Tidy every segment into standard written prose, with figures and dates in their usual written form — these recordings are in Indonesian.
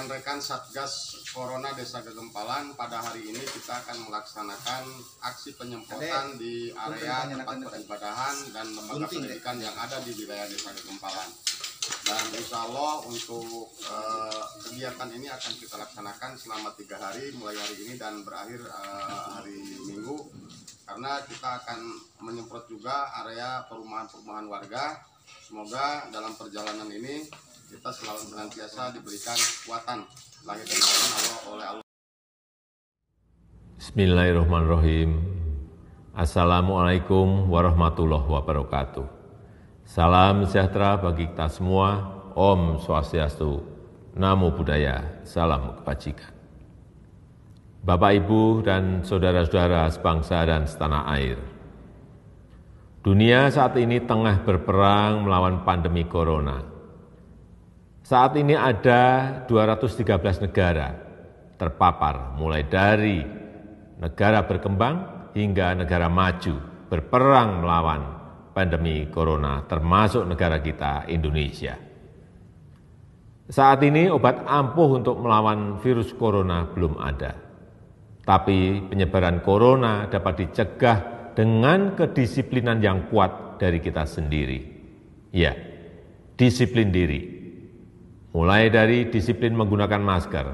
rekan-rekan Satgas Corona Desa Gegempalan, pada hari ini kita akan melaksanakan aksi penyemprotan di area tempat peribadahan dan lembaga pendidikan yang ada di wilayah Desa Gegempalan. Dan insya Allah untuk kegiatan ini akan kita laksanakan selama 3 hari, mulai hari ini dan berakhir hari Minggu. Karena kita akan menyemprot juga area perumahan-perumahan warga. Semoga dalam perjalanan ini kita selalu senantiasa diberikan kekuatan lahir dan batin oleh Allah. Bismillahirrahmanirrahim. Assalamualaikum warahmatullahi wabarakatuh. Salam sejahtera bagi kita semua. Om Swastiastu, Namo Buddhaya, Salam Kebajikan. Bapak, Ibu, dan saudara-saudara sebangsa dan setanah air. Dunia saat ini tengah berperang melawan pandemi corona. Saat ini ada 213 negara terpapar, mulai dari negara berkembang hingga negara maju, berperang melawan pandemi corona, termasuk negara kita, Indonesia. Saat ini obat ampuh untuk melawan virus corona belum ada. Tapi penyebaran corona dapat dicegah dengan kedisiplinan yang kuat dari kita sendiri. Ya, disiplin diri. Mulai dari disiplin menggunakan masker,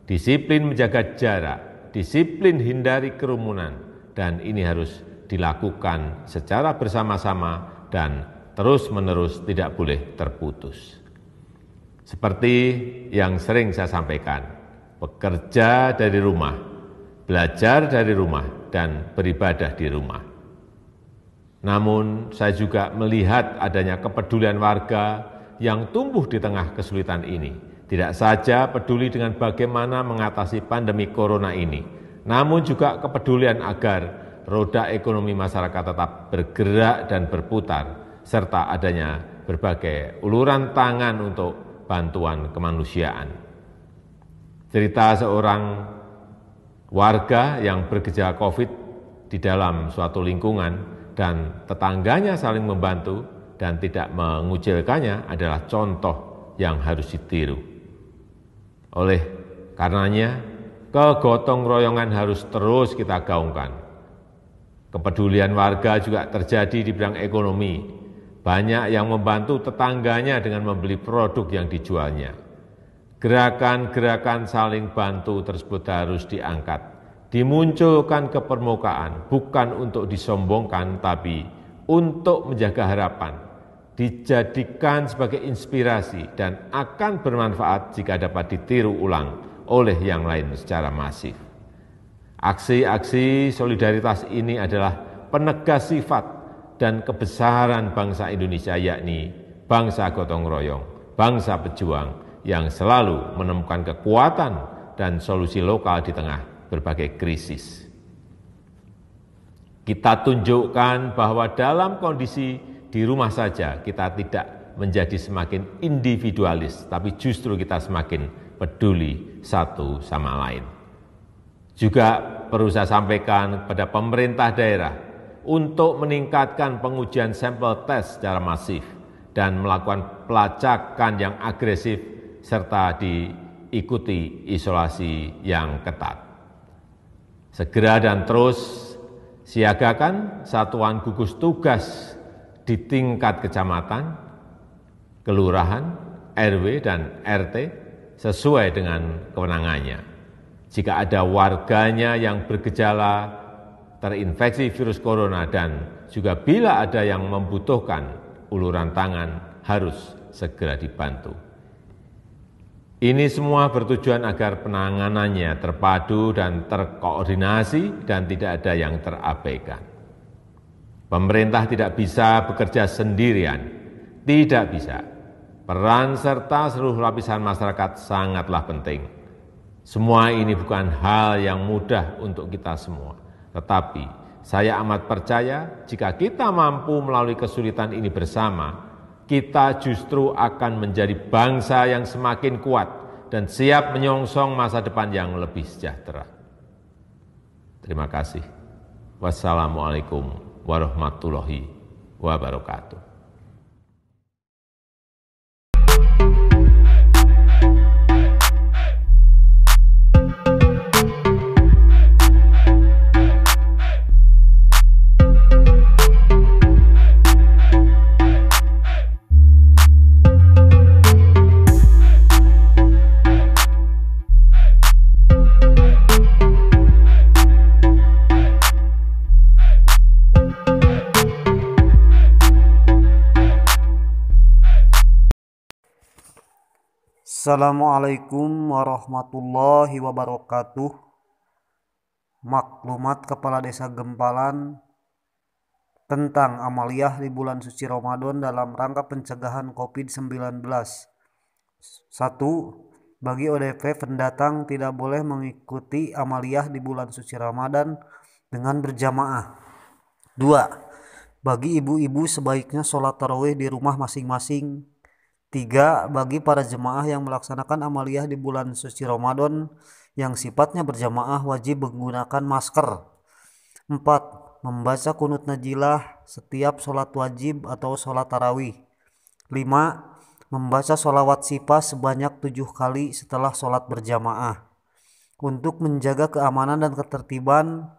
disiplin menjaga jarak, disiplin hindari kerumunan, dan ini harus dilakukan secara bersama-sama dan terus-menerus tidak boleh terputus. Seperti yang sering saya sampaikan, bekerja dari rumah, belajar dari rumah, dan beribadah di rumah. Namun saya juga melihat adanya kepedulian warga yang tumbuh di tengah kesulitan ini. Tidak saja peduli dengan bagaimana mengatasi pandemi corona ini, namun juga kepedulian agar roda ekonomi masyarakat tetap bergerak dan berputar, serta adanya berbagai uluran tangan untuk bantuan kemanusiaan. Cerita seorang warga yang bergejala COVID di dalam suatu lingkungan dan tetangganya saling membantu dan tidak mengucilkannya adalah contoh yang harus ditiru. Oleh karenanya, kegotong royongan harus terus kita gaungkan. Kepedulian warga juga terjadi di bidang ekonomi. Banyak yang membantu tetangganya dengan membeli produk yang dijualnya. Gerakan-gerakan saling bantu tersebut harus diangkat, dimunculkan ke permukaan, bukan untuk disombongkan, tapi untuk menjaga harapan, dijadikan sebagai inspirasi dan akan bermanfaat jika dapat ditiru ulang oleh yang lain secara masif. Aksi-aksi solidaritas ini adalah penegas sifat dan kebesaran bangsa Indonesia, yakni bangsa gotong royong, bangsa pejuang yang selalu menemukan kekuatan dan solusi lokal di tengah berbagai krisis. Kita tunjukkan bahwa dalam kondisi di rumah saja kita tidak menjadi semakin individualis, tapi justru kita semakin peduli satu sama lain. Juga perlu saya sampaikan kepada pemerintah daerah untuk meningkatkan pengujian sampel tes secara masif dan melakukan pelacakan yang agresif serta diikuti isolasi yang ketat. Segera dan terus siagakan satuan gugus tugas di tingkat kecamatan, kelurahan, RW, dan RT sesuai dengan kewenangannya. Jika ada warganya yang bergejala terinfeksi virus corona dan juga bila ada yang membutuhkan uluran tangan harus segera dibantu. Ini semua bertujuan agar penanganannya terpadu dan terkoordinasi dan tidak ada yang terabaikan. Pemerintah tidak bisa bekerja sendirian, tidak bisa. Peran serta seluruh lapisan masyarakat sangatlah penting. Semua ini bukan hal yang mudah untuk kita semua, tetapi saya amat percaya jika kita mampu melalui kesulitan ini bersama, kita justru akan menjadi bangsa yang semakin kuat dan siap menyongsong masa depan yang lebih sejahtera. Terima kasih. Wassalamualaikum warahmatullahi wabarakatuh. Assalamualaikum warahmatullahi wabarakatuh. Maklumat Kepala Desa Gempalan tentang amaliyah di bulan suci Ramadan dalam rangka pencegahan COVID-19. 1. Bagi ODP pendatang tidak boleh mengikuti amaliyah di bulan suci Ramadan dengan berjamaah. 2. Bagi ibu-ibu sebaiknya sholat tarawih di rumah masing-masing. 3. Bagi para jemaah yang melaksanakan amaliyah di bulan suci Ramadan yang sifatnya berjamaah wajib menggunakan masker. 4. Membaca kunut najilah setiap sholat wajib atau sholat tarawih. 5. Membaca sholawat sifah sebanyak 7 kali setelah sholat berjamaah. Untuk menjaga keamanan dan ketertiban,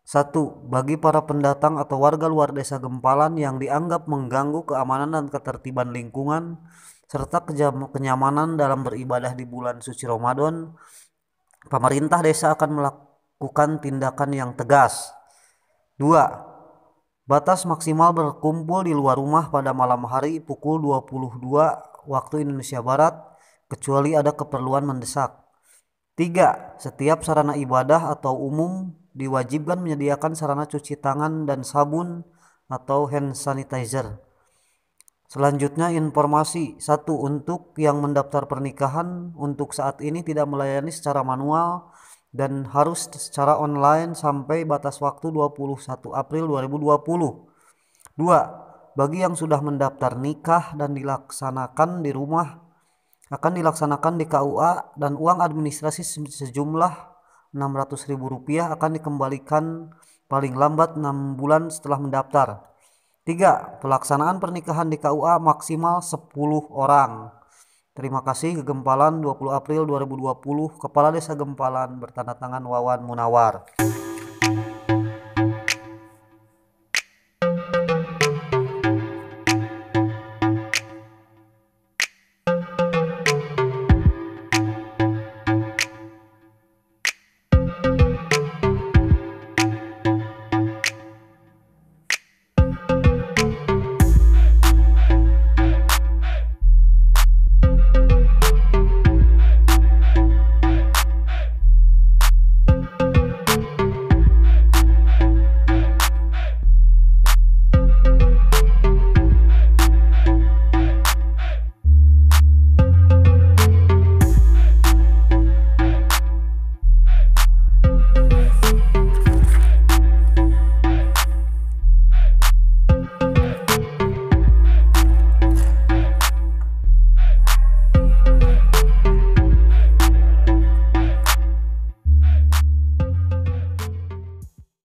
1. Bagi para pendatang atau warga luar desa Gempalan yang dianggap mengganggu keamanan dan ketertiban lingkungan serta kenyamanan dalam beribadah di bulan suci Ramadan, pemerintah desa akan melakukan tindakan yang tegas. 2. Batas maksimal berkumpul di luar rumah pada malam hari pukul 22 waktu Indonesia Barat, kecuali ada keperluan mendesak. 3. Setiap sarana ibadah atau umum diwajibkan menyediakan sarana cuci tangan dan sabun atau hand sanitizer. Selanjutnya informasi. 1. Untuk yang mendaftar pernikahan untuk saat ini tidak melayani secara manual dan harus secara online sampai batas waktu 21 April 2020. 2. Bagi yang sudah mendaftar nikah dan dilaksanakan di rumah akan dilaksanakan di KUA dan uang administrasi sejumlah Rp600.000 akan dikembalikan paling lambat 6 bulan setelah mendaftar. 3. Pelaksanaan pernikahan di KUA maksimal 10 orang. Terima kasih. Gempalan 20 April 2020. Kepala Desa Gempalan bertanda tangan Wawan Munawar.